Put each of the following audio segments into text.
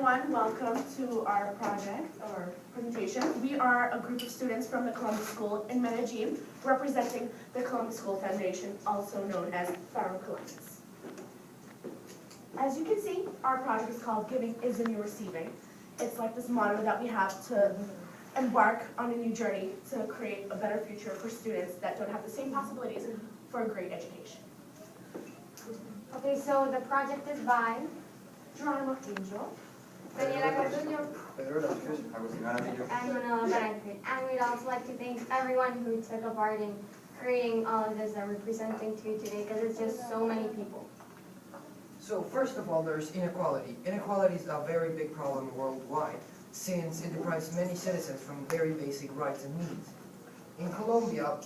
everyone, welcome to our project or presentation. We are a group of students from the Columbus School in Medellin, representing the Columbus School Foundation, also known as Faro Columbus. As you can see, our project is called Giving is the New Receiving. It's like this motto that we have to embark on a new journey to create a better future for students that don't have the same possibilities for a great education. Okay, so the project is by Geronimo Angel, Daniela Garduño, Pedro Velázquez, Agustín Aramillo. and Manuela Barancur. And we'd also like to thank everyone who took a part in creating all of this that we're presenting to you today, because it's just so many people. So first of all, there's inequality. Inequality is a very big problem worldwide, since it deprives many citizens from very basic rights and needs. In Colombia,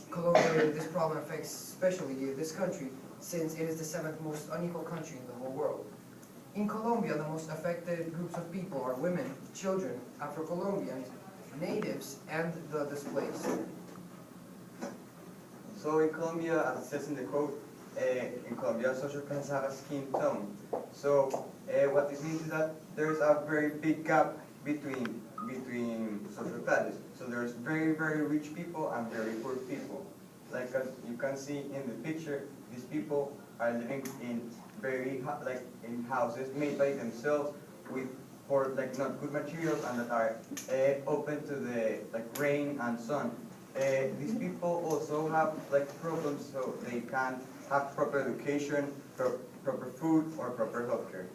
this problem affects especially this country, since it is the 7th most unequal country in the whole world. In Colombia, the most affected groups of people are women, children, Afro-Colombians, natives, and the displaced. So in Colombia, as it says in the quote, in Colombia, social class have a skin tone. So what this means is that there's a very big gap between social classes. So there's very, very rich people and very poor people. Like as you can see in the picture, these people are living in in houses made by themselves for not good materials and that are open to the rain and sun. These people also have problems, so they can't have proper education, proper food, or proper healthcare.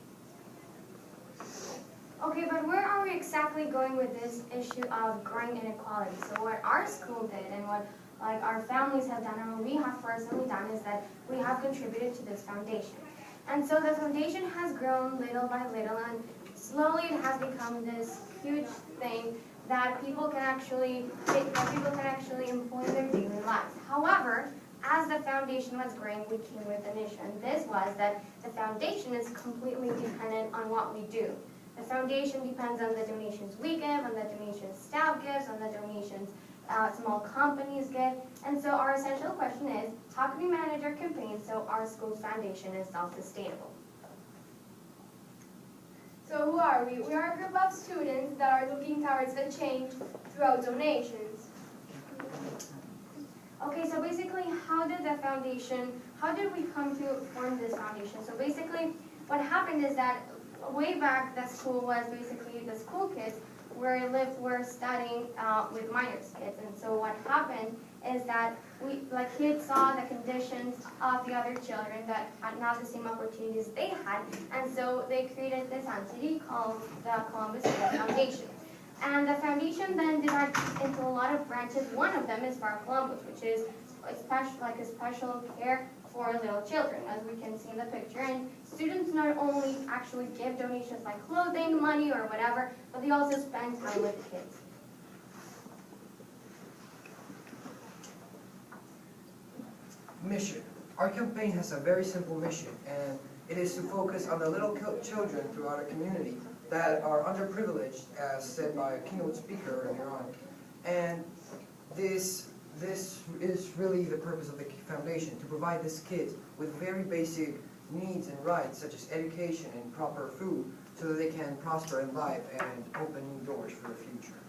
Okay, but where are we exactly going with this issue of growing inequality? So what our school did and what our families have done and what we have personally done is that we have contributed to this foundation. And so the foundation has grown little by little, and slowly it has become this huge thing that people can actually employ in their daily lives. However, as the foundation was growing, we came with an issue, and this was that the foundation is completely dependent on what we do. The foundation depends on the donations we give, on the donations staff gives, on the donations small companies give. And so our essential question is, how can we manage our campaigns so our school's foundation is self-sustainable? So who are we? We are a group of students that are looking towards the change throughout donations. Okay, so basically, how did we come to form this foundation? So basically, what happened is that way back, the school was basically the school kids were studying with minors kids, and so what happened is that kids saw the conditions of the other children that had not the same opportunities they had, and so they created this entity called the Columbus School Foundation. And the foundation then divided into a lot of branches. One of them is Faro Columbus, which is a special care for little children, as we can see in the picture. And students not only actually give donations like clothing, money, or whatever, but they also spend time with the kids. Mission. Our campaign has a very simple mission, and it is to focus on the little children throughout our community that are underprivileged, as said by a keynote speaker earlier on. And this is really the purpose of the foundation, to provide these kids with very basic needs and rights, such as education and proper food, so that they can prosper in life and open new doors for the future.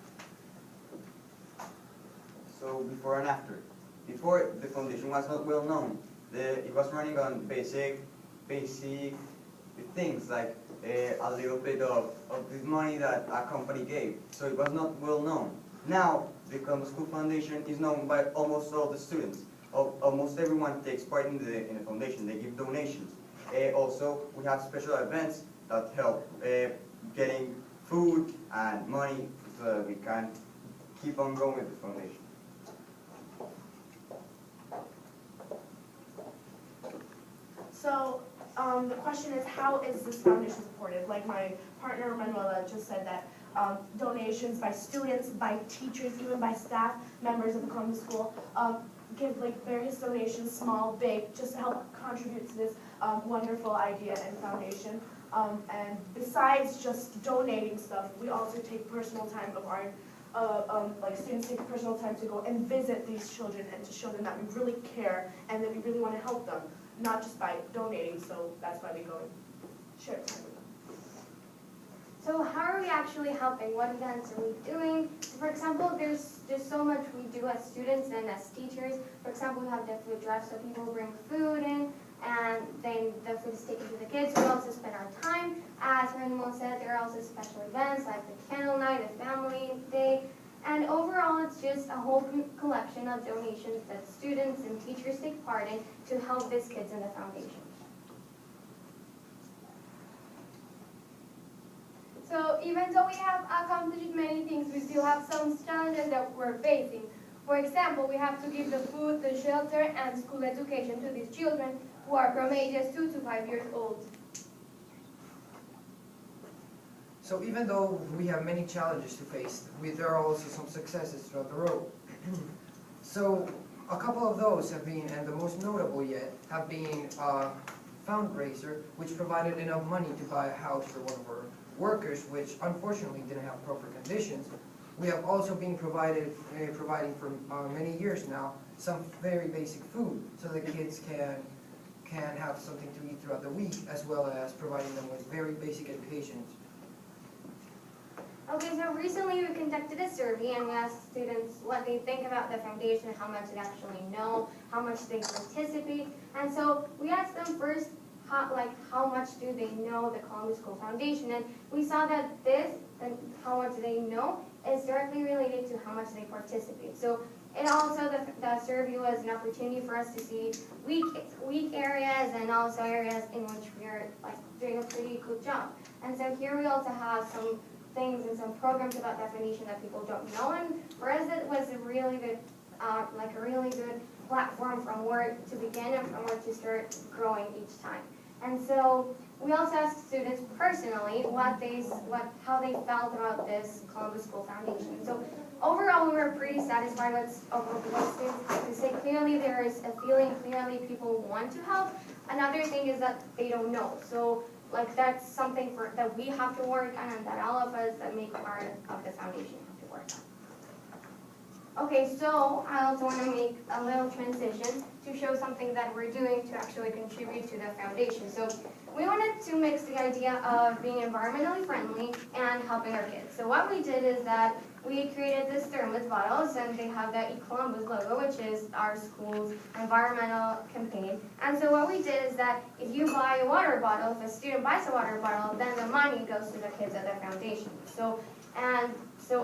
So before and after. Before, the foundation was not well known. It was running on basic things like a little bit of this money that a company gave. So it was not well known. Now, the Columbus School Foundation is known by almost all the students. Almost everyone takes part in the foundation. They give donations. Also, we have special events that help getting food and money so that we can keep on going with the foundation. So the question is, how is this foundation supported? Like my partner Manuela just said that donations by students, by teachers, even by staff members of the Columbus School give various donations, small, big, just to help contribute to this wonderful idea and foundation. And besides just donating stuff, we also take personal time of our students take personal time to go and visit these children and to show them that we really care and that we really want to help them, not just by donating. So that's why we go and share time with them. So how we actually helping? What events are we doing? For example, there's just so much we do as students and as teachers. For example, we have the food drive, so people bring food in, and then the food is taken to the kids. We also spend our time. As Manuel said, there are also special events like the candle night, the family day, and overall it's just a whole collection of donations that students and teachers take part in to help these kids in the foundation. So even though we have accomplished many things, we still have some challenges that we're facing. For example, we have to give the food, the shelter, and school education to these children who are from ages 2 to 5 years old. So even though we have many challenges to face, there are also some successes throughout the road. So a couple of those have been, and the most notable yet, have been a fundraiser which provided enough money to buy a house for one of our workers, which unfortunately didn't have proper conditions. We have also been providing for many years now some very basic food so the kids can have something to eat throughout the week, as well as providing them with very basic education. Okay, so recently we conducted a survey and we asked students what they think about the foundation, how much they actually know, how much they participate. And so we asked them first, how much do they know the Columbus School Foundation? And we saw that how much they know, is directly related to how much they participate. So it also, the survey was an opportunity for us to see weak areas and also areas in which we are doing a pretty good job. And so here we also have some things and some programs about the foundation that people don't know. And for us, it was a really good, a really good platform from where to begin and from where to start growing each time. And so we also asked students personally how they felt about this Columbus School Foundation. So overall, we were pretty satisfied with what students had to say. Clearly, there is a feeling, clearly people want to help. Another thing is that they don't know. So that's something that we have to work on and that all of us that make part of the foundation have to work on. Okay, so I also want to make a little transition to show something that we're doing to actually contribute to the foundation. So we wanted to mix the idea of being environmentally friendly and helping our kids. So what we did is that we created this thermos bottles, and they have the eColumbus logo, which is our school's environmental campaign. And so what we did is that if you buy a water bottle, if a student buys a water bottle, then the money goes to the kids at the foundation. So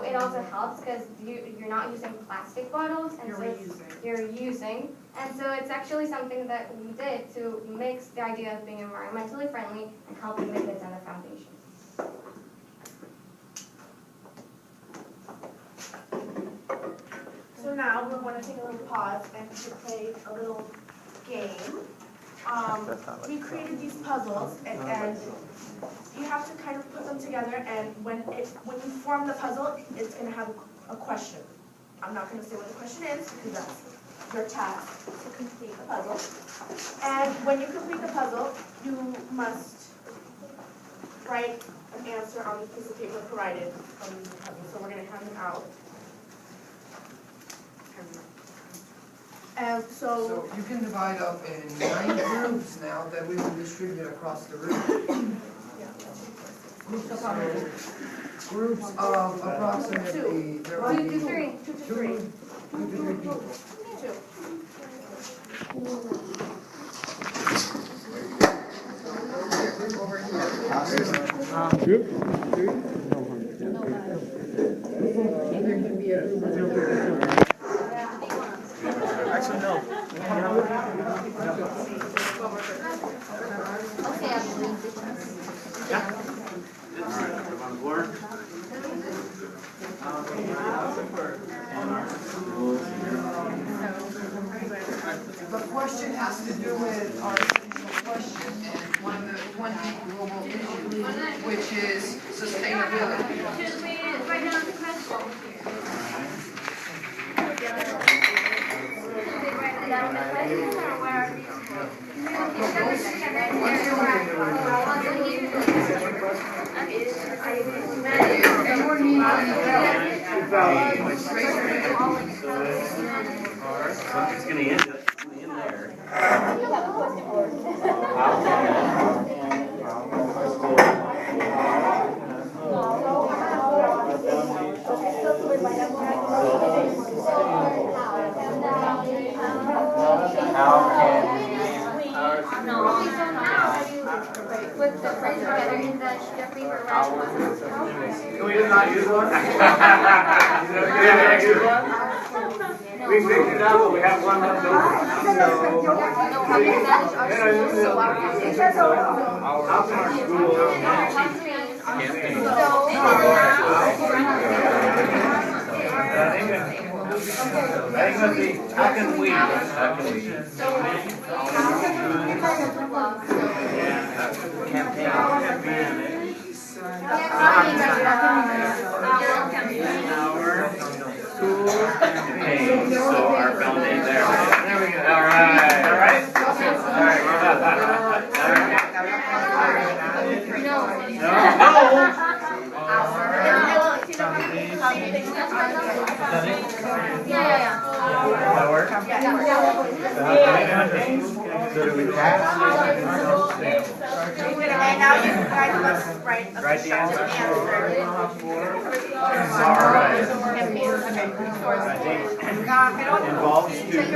it also helps because you're not using plastic bottles, and you're reusing. And so it's actually something that we did to mix the idea of being environmentally friendly and helping the kids in the foundation. So now we're going to take a little pause and to play a little game. We created these puzzles, and you have to kind of put them together, and when you form the puzzle, it's going to have a question. I'm not going to say what the question is, because that's your task to complete the puzzle. And when you complete the puzzle, you must write an answer on the piece of paper provided from the puzzle. So we're going to hand them out. And So you can divide up in 9 groups now that we will distribute across the room. Groups of approximately 2 to 3. 2 to 3 people. 2. Actually, no. The question has to do with our initial question and one of the 20 global issues, which is sustainability. Should we write down the question? Down the question, or where are these? Something's gonna end in there. Can we just not use one? Can we use one? We figured it out, but we have one left over. How can our school? How can we? Okay, so our foundation there. There we go. All right. All right? All right, we're That work? So do we pass? And now you guys must write a Write the answer. All right. Involves students.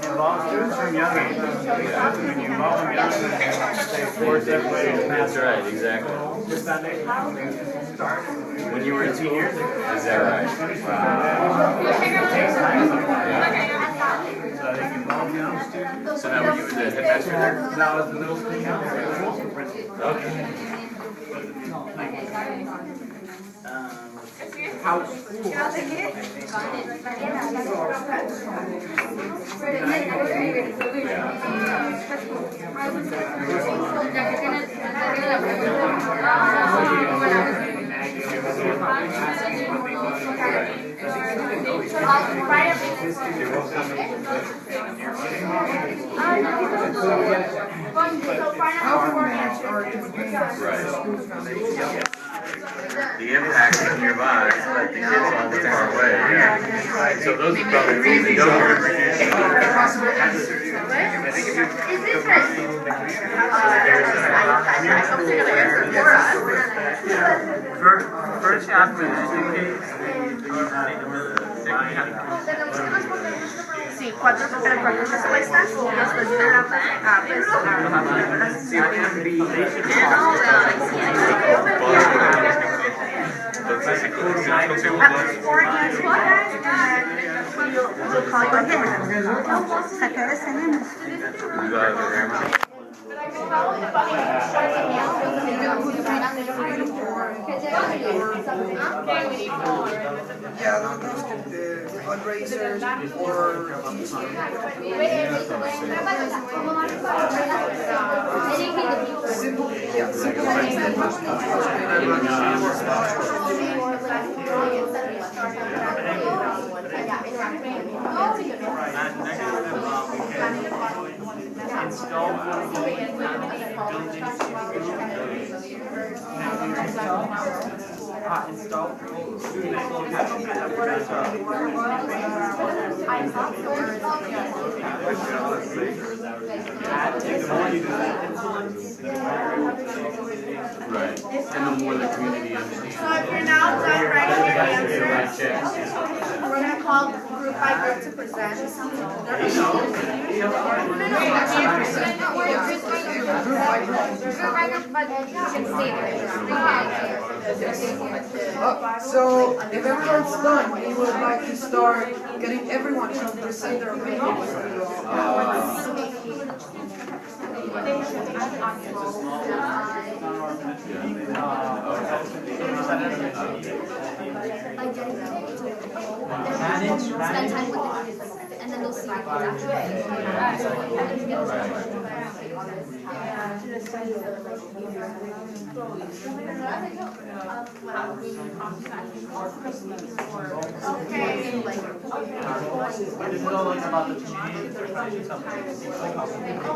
Involves students from young age. When you involve them young, they force everybody to pass. That's right, exactly. When you were seniors? Is that right? Wow. So they involve young students. So now were you the headmaster there? Now is the middle school counselor. Okay. How school? The impact is nearby, but the kids all live far away. Yeah. So those are probably things that don't reduce. First half of Sí, cuatro respuestas y después de Yeah, those could be fundraisers or simple, yeah, simple things that most Right. And the more the community understands. So if you're now done writing your answers, we're going to call group by group to present. So, if everyone's done, we would like to start getting everyone to present their opinions. Spend time with the kids, and then they'll see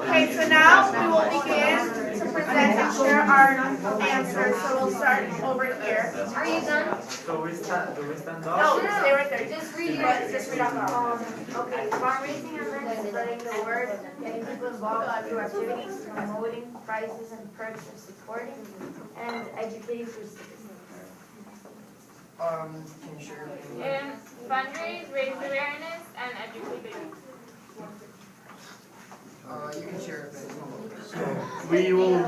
Okay, so now we will begin to present and share our answers. So we'll start over here. Are you done? So we stand up? No, stay right there. Just read it. Just read out loud. Okay, fundraising events, spreading the word, getting people involved through activities, promoting prizes and perks of supporting, and educating through citizens. Can you share your opinion? Fundraise, raise awareness, and educate the youth. You can share it. We will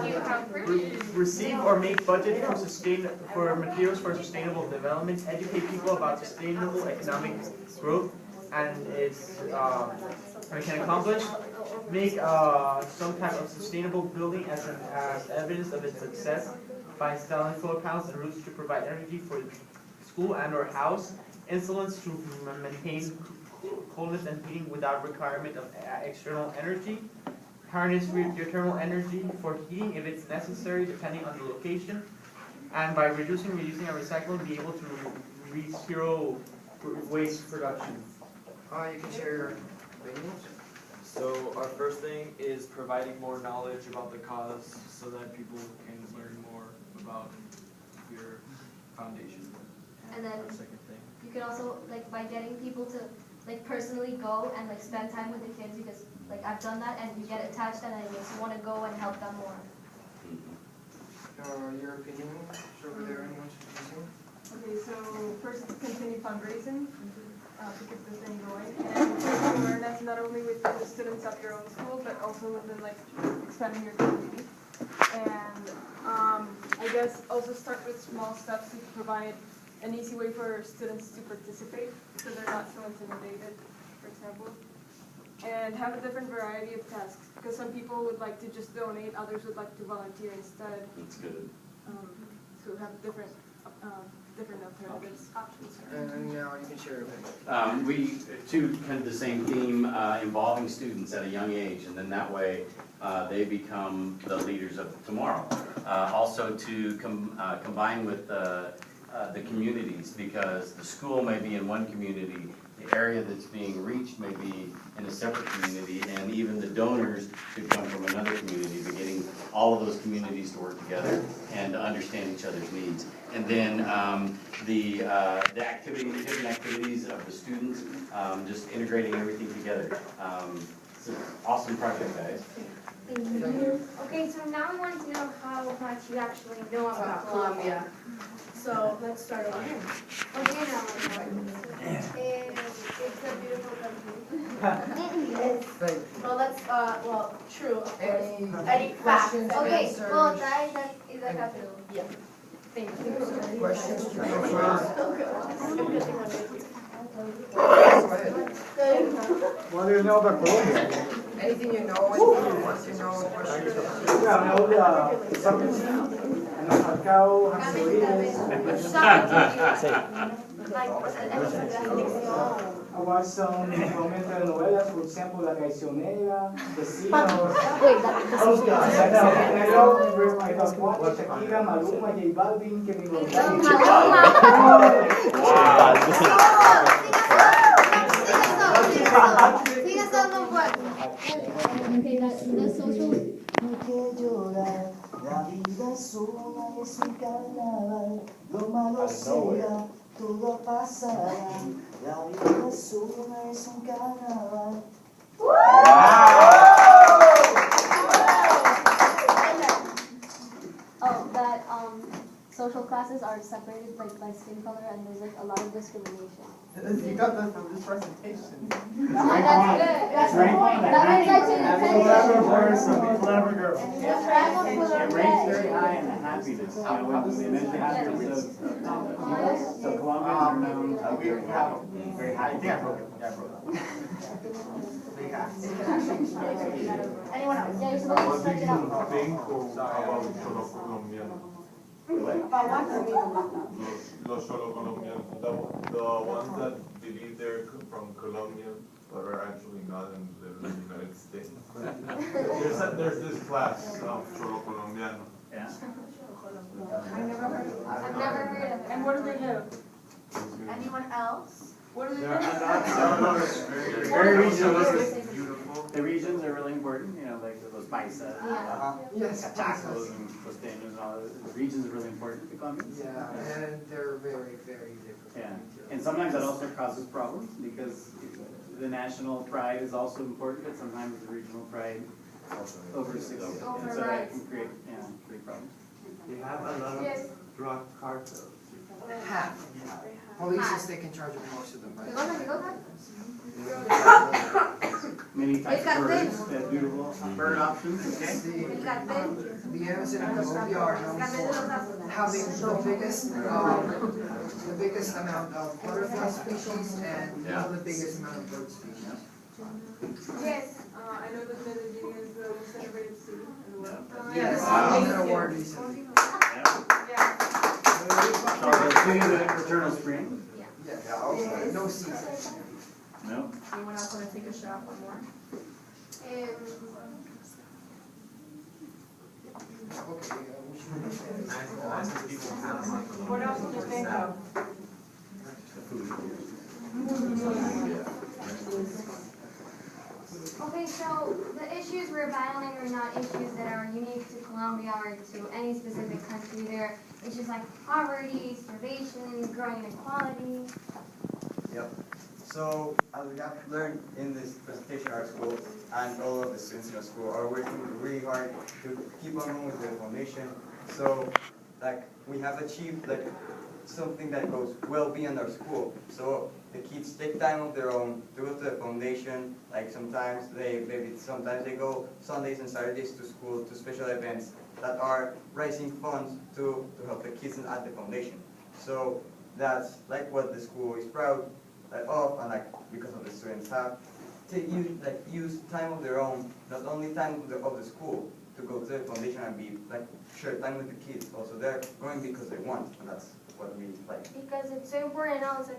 receive or make budget for materials for sustainable development, educate people about sustainable economic growth and its we can accomplish, make some type of sustainable building as evidence of its success by installing solar panels and roofs to provide energy for school and or house, installants to maintain coolness and heating without requirement of external energy, harness geothermal energy for heating if it's necessary depending on the location, and by reducing, reusing, and recycling, be able to reach zero waste production. You can share your opinions. So our first thing is providing more knowledge about the cause so that people can learn more about your foundation. And then our second thing. you can also, like, by getting people to, like, personally go and, like, spend time with the kids, because, like, I've done that, and you get attached, and it makes you want to go and help them more. Your opinion over there, anyone should Okay, so first continue fundraising to keep the thing going, and raising awareness not only with the students at your own school, but also within like expanding your community. And I guess also start with small steps to provide an easy way for students to participate, so they're not so intimidated, for example. And have a different variety of tasks, because some people would like to just donate, others would like to volunteer instead. That's good. So have different alternatives, options. And now you can share it. We, too, kind of the same theme, involving students at a young age, and then that way they become the leaders of tomorrow. Also to combine with the communities, because the school may be in one community, the area that's being reached may be in a separate community, and even the donors could come from another community, but getting all of those communities to work together and to understand each other's needs. And then the different activities of the students, just integrating everything together. It's an awesome project, guys. Thank you. Okay, so now we want to know how much you actually know about Colombia. So let's start over here. Okay, now It's a beautiful country. Well, let's, true, of course. Any facts? questions, okay, answers? well, that is the capital. Yeah. Thank you. Questions? Go ahead. What do you know about Colombia? Anything you know, anything you want to know, questions? Yeah, I know something. I know Falcao, I watched some Colombian telenovelas, for example, La Traicionera, Vecinos. Those guys. I know. I got Juan, Shakira, Maluma, J Balvin, Kevin González. Okay, the social. La vida sola es un carnaval, lo malo será, todo pasará. La vida sola es un carnaval. Oh, that social classes are separated like by skin color, and there's like a lot of discrimination. You got that from this presentation. That's good. That's the point. That means Clever boys, clever girls. It rates very high in happiness. You know, with the mental happiness of people. So Colombians are known to be very happy. Anyone else? Yeah, you're supposed to stretch it out. What do you think about solo colombianos? Los solo colombianos, the ones that believe they're from Colombia but are actually not and live in the United States. There's this class of solo colombiano. Yeah. I've never heard of it. I've never heard of it. And what do they do? Anyone else? What do they do? Very regional. The regions are really important, you know, like those paisas, tacos and costeños and all that. The regions are really important to Colombians. Yeah, and they're very, very different. Yeah, and sometimes that also causes problems because the national pride is also important, but sometimes the regional pride oversees. And so that can create, create problems. They have a lot of drug cartels. Half. Police is taking charge of most of them, right? many types of birds, beautiful bird options, okay? The Amazon and Colombia are known for having the biggest amount of butterfly species and one of the biggest amount of bird species. Yes, I know that Medellin is the most celebrated city in the world. Yes, Wow. an award recently. So the city of the eternal spring? Yeah, no season. No? Anyone else want to take a shot? One more? What else do you think of? Okay, so the issues we're battling are not issues that are unique to Colombia or to any specific country. They're issues like poverty, starvation, growing inequality. Yep. So, as we have learned in this presentation, our school and all of the students in our school are working really hard to keep on going with the foundation. So, like, we have achieved like something that goes well beyond our school. So the kids take time of their own to go to the foundation. Like sometimes they go Sundays and Saturdays to school to special events that are raising funds to help the kids at the foundation. So that's like what the school is proud of, and like because of the students have to use time of their own, not only time of the school to go to the foundation and be like share time with the kids. Also they're going because they want, and that's what we like. Because it's so important also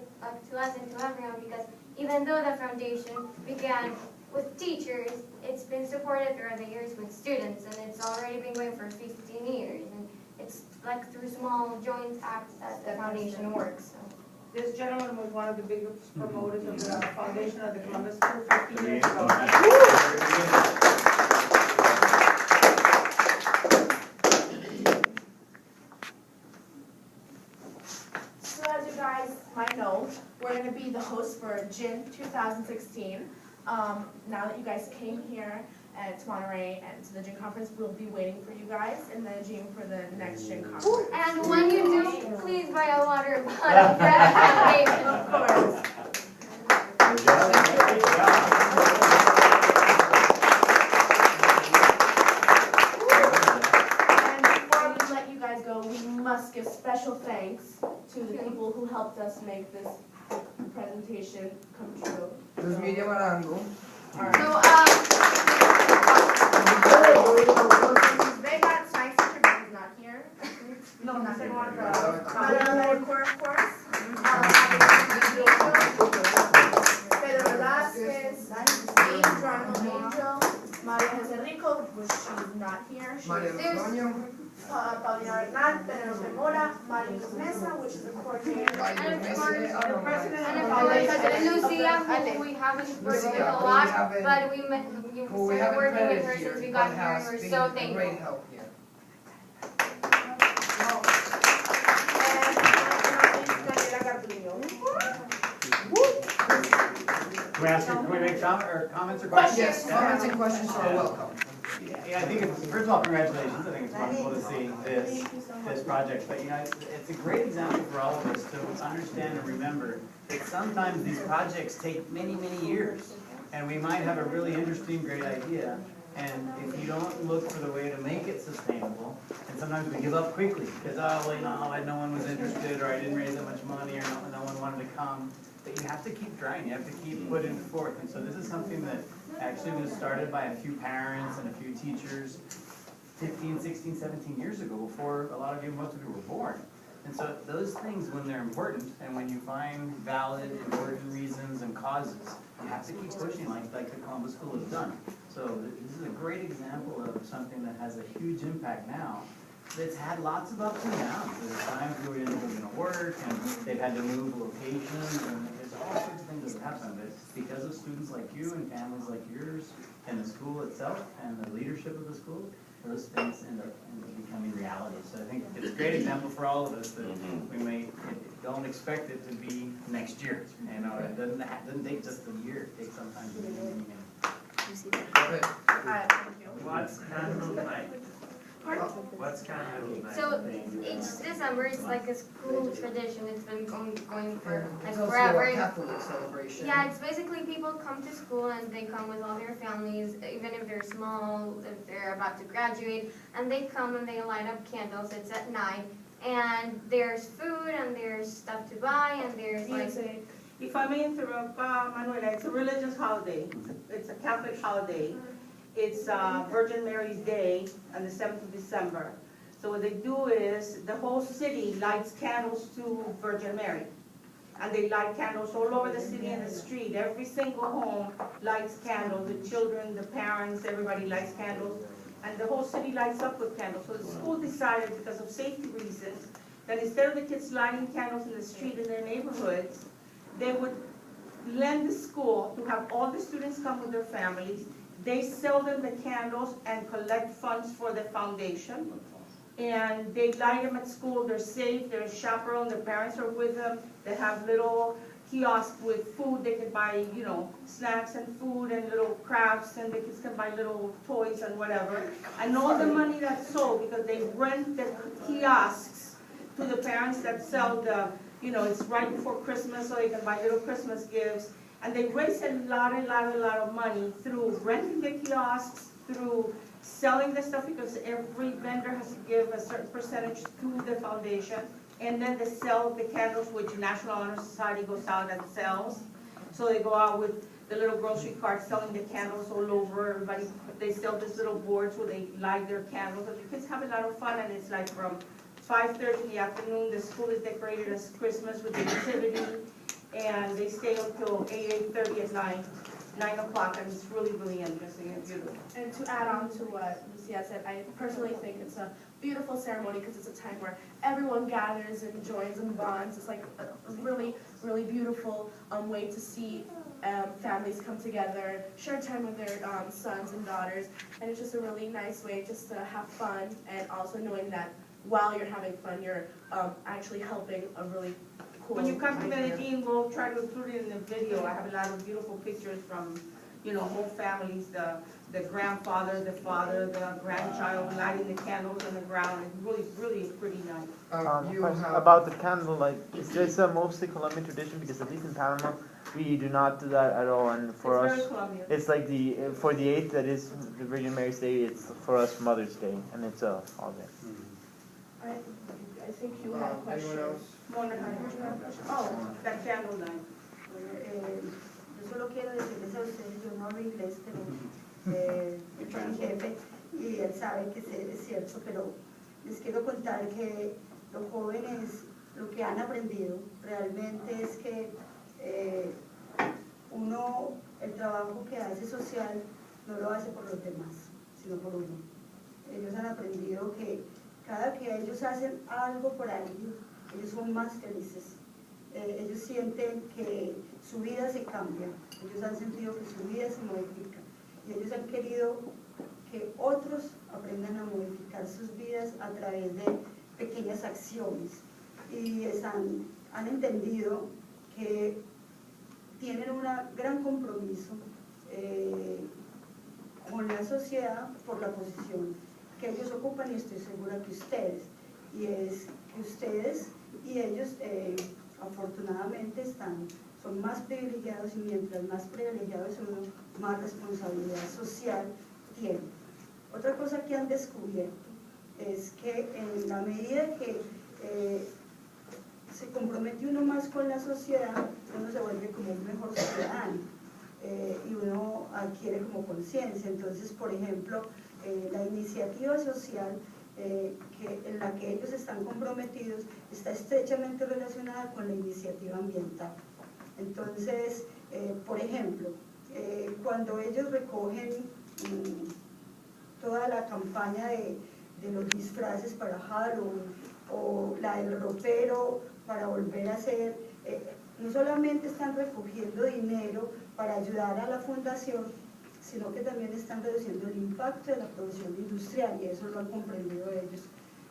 to us and to everyone, because even though the foundation began with teachers, it's been supported throughout the years with students, and it's already been going for 15 years. And it's like through small joint acts that the foundation works. So. This gentleman was one of the biggest promoters of the foundation at the Columbus School 15 years ago. So as you guys might know, we're going to be the host for GYN 2016. Now that you guys came here to Monterey and to the GYN conference, we'll be waiting for you guys in the gym for the next GYN conference. And when you do, please buy a water bottle for the foundation. Of course. And before we let you guys go, we must give special thanks to the people who helped us make this presentation come true. Luz Miriam Arango. Vega Science Teacher is not here. No, nothing more. Madame Cor, of course. Pedro Velasquez, Angel, Maria Jose Rico, which she's not here. Maria Antonio. Paulina Hernan, Penelope Mora, Maricos Mesa, which is the coordinator. And of course, the President Lucia, who we haven't worked with a lot, but we started working with her since we got here, and we're so thankful. Great help here. Can we make comments or questions? Yes, comments and questions are welcome. Yeah, I think it's, first of all, congratulations. I think it's wonderful to see this project. But you know, it's a great example for all of us to understand and remember that sometimes these projects take many, many years. And we might have a really interesting, great idea. And if you don't look for the way to make it sustainable, and sometimes we give up quickly because, oh, well, you know, no one was interested, or I didn't raise that much money, or no one wanted to come. But you have to keep trying. You have to keep putting it forth. And so this is something that actually was started by a few parents and a few teachers 15, 16, 17 years ago, before a lot of you, most of you were born. And so those things, when they're important, and when you find valid, important reasons and causes, you have to keep pushing like the Columbus School has done. So this is a great example of something that has a huge impact now. It's had lots of ups and downs. There's times where it isn't going to work, and they've had to move locations, and there's all sorts of things that have happened. But it's because of students like you and families like yours, and the school itself, and the leadership of the school, those things end up becoming reality. So I think it's a great example for all of us that we don't expect it to be next year. You know, it doesn't take just a year. It takes sometimes a year. Thank you. What's handled like? What's Candle Night? So each December, it's like a school tradition. It's been going for like It's also forever. a Catholic celebration. Yeah, it's basically people come to school and they come with all their families, even if they're small, if they're about to graduate, and they come and they light up candles. It's at night, and there's food and there's stuff to buy and there's like. If I may interrupt, Manuela, it's a religious holiday. It's a Catholic holiday. It's Virgin Mary's Day on the 7th of December. So what they do is the whole city lights candles to Virgin Mary. And they light candles all over the city and the street. Every single home lights candles. The children, the parents, everybody lights candles. And the whole city lights up with candles. So the school decided, because of safety reasons, that instead of the kids lighting candles in the street in their neighborhoods, they would lend the school to have all the students come with their families. They sell them the candles and collect funds for the foundation. And they light them at school. They're safe. They're chaperoned. Their parents are with them. They have little kiosks with food. They can buy, you know, snacks and food and little crafts, and the kids can buy little toys and whatever. And all the money that's sold, because they rent the kiosks to the parents that sell the, you know, it's right before Christmas, so they can buy little Christmas gifts. And they raise a lot of money through renting the kiosks, through selling the stuff, because every vendor has to give a certain percentage to the foundation. And then they sell the candles, which National Honor Society goes out and sells. So they go out with the little grocery carts selling the candles all over. Everybody, they sell these little boards where they light their candles. And the kids have a lot of fun, and it's like from 5:30 in the afternoon, the school is decorated as Christmas with the nativity. And they stay until 8:30 at night, 9 o'clock, and it's really, really interesting and beautiful. And to add on to what Lucia said, I personally think it's a beautiful ceremony because it's a time where everyone gathers and joins and bonds. It's like a really, really beautiful way to see families come together, share time with their sons and daughters, and it's just a really nice way just to have fun, and also knowing that while you're having fun, you're actually helping a really cool. When you come to Medellin, we'll try to include it in the video. I have a lot of beautiful pictures from, you know, whole families, the grandfather, the father, the grandchild lighting the candles on the ground. It's really, really pretty nice. About the candlelight, it's just a mostly Colombian tradition, because at least in Panama, we do not do that at all. And for It's us, very Colombian. it's like for the 8th, that is the Virgin Mary's Day, it's for us Mother's Day, and it's a holiday. I think you have a question. Anyone else? Oh, that candle night. Yo solo quiero decirles a ustedes, yo no hablo inglés, pero es mi jefe y él sabe que es cierto, pero les quiero contar que los jóvenes lo que han aprendido realmente es que uno, el trabajo que hace social no lo hace por los demás, sino por uno. Ellos han aprendido que cada que ellos hacen algo por alguien, ellos son más felices. Ellos sienten que su vida se cambia, ellos han sentido que su vida se modifica y ellos han querido que otros aprendan a modificar sus vidas a través de pequeñas acciones y han entendido que tienen un gran compromiso con la sociedad por la posición que ellos ocupan, y estoy segura que ustedes, y es que ustedes y ellos afortunadamente son más privilegiados, y mientras más privilegiados uno, más responsabilidad social tiene. Otra cosa que han descubierto es que en la medida que se compromete uno más con la sociedad, uno se vuelve como un mejor ciudadano y uno adquiere como conciencia. Entonces, por ejemplo, la iniciativa social en la que ellos están comprometidos está estrechamente relacionada con la iniciativa ambiental. Entonces, por ejemplo, cuando ellos recogen toda la campaña de los disfraces para Halloween o la del ropero para volver a hacer, no solamente están recogiendo dinero para ayudar a la fundación, sino que también están reduciendo el impacto de la producción industrial, y eso lo han comprendido ellos,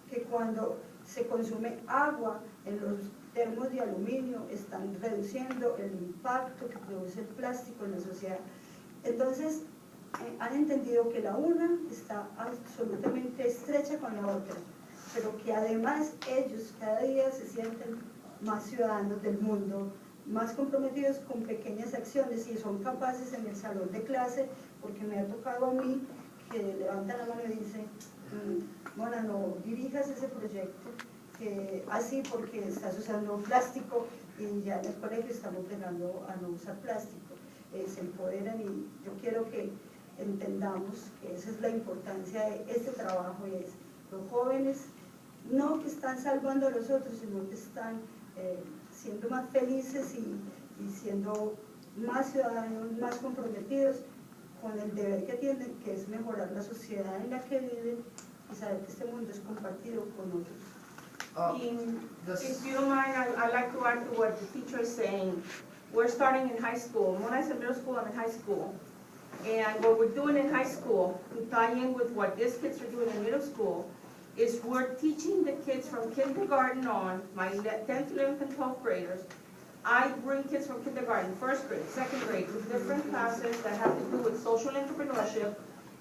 que cuando se consume agua en los termos de aluminio están reduciendo el impacto que produce el plástico en la sociedad. Entonces, han entendido que la una está absolutamente estrecha con la otra, pero que además ellos cada día se sienten más ciudadanos del mundo, más comprometidos con pequeñas acciones y son capaces en el salón de clase, porque me ha tocado a mí que levantan la mano y dicen, Mona, no dirijas ese proyecto así porque estás usando plástico y ya en el colegio estamos pegando a no usar plástico. Se empoderan y yo quiero que entendamos que esa es la importancia de este trabajo y es los jóvenes no que están salvando a los otros, sino que están siendo más felices y siendo más ciudadanos, más comprometidos con el deber que tienen, que es mejorar la sociedad en la que viven y saber que este mundo es compartido con otros. If you don't mind, I'd like to add to what the teacher is saying. We're starting in high school. When I said middle school, I'm in high school. And what we're doing in high school, to tie in with what these kids are doing in middle school, is we're teaching the kids from kindergarten on, my 10th, 11th, and 12th graders. I bring kids from kindergarten, first grade, second grade, to different classes that have to do with social entrepreneurship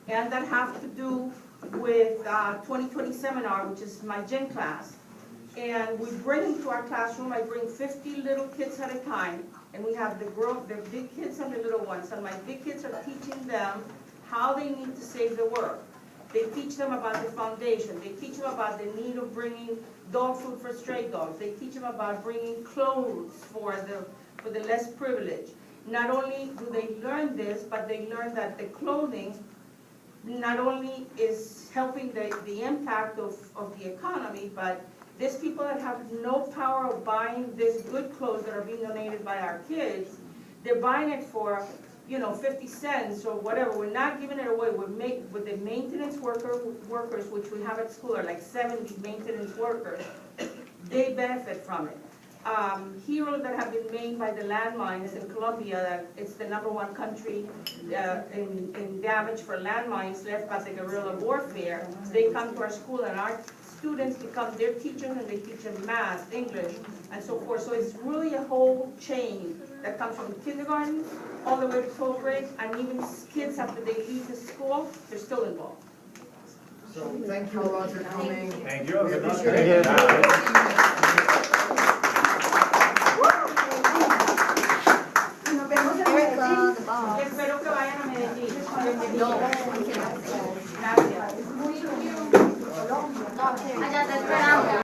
and that have to do with 2020 seminar, which is my gym class. And we bring them to our classroom. I bring 50 little kids at a time, and we have the big kids and the little ones. And my big kids are teaching them how they need to save the world. They teach them about the foundation. They teach them about the need of bringing dog food for stray dogs. They teach them about bringing clothes for the less privileged. Not only do they learn this, but they learn that the clothing not only is helping the impact of the economy, but these people that have no power of buying these good clothes that are being donated by our kids, they're buying it for 50 cents or whatever. We're not giving it away. With the maintenance workers, which we have at school, are like 70 maintenance workers, they benefit from it. Heroes that have been made by the landmines in Colombia, that it's the #1 country in damage for landmines left by the guerrilla warfare, they come to our school and our students become their teachers and they teach them math, English, and so forth. So it's really a whole chain that comes from kindergarten all the way to 12th grade, and even kids after they leave the school, they're still involved. So thank you a lot for coming. Thank you. We appreciate it.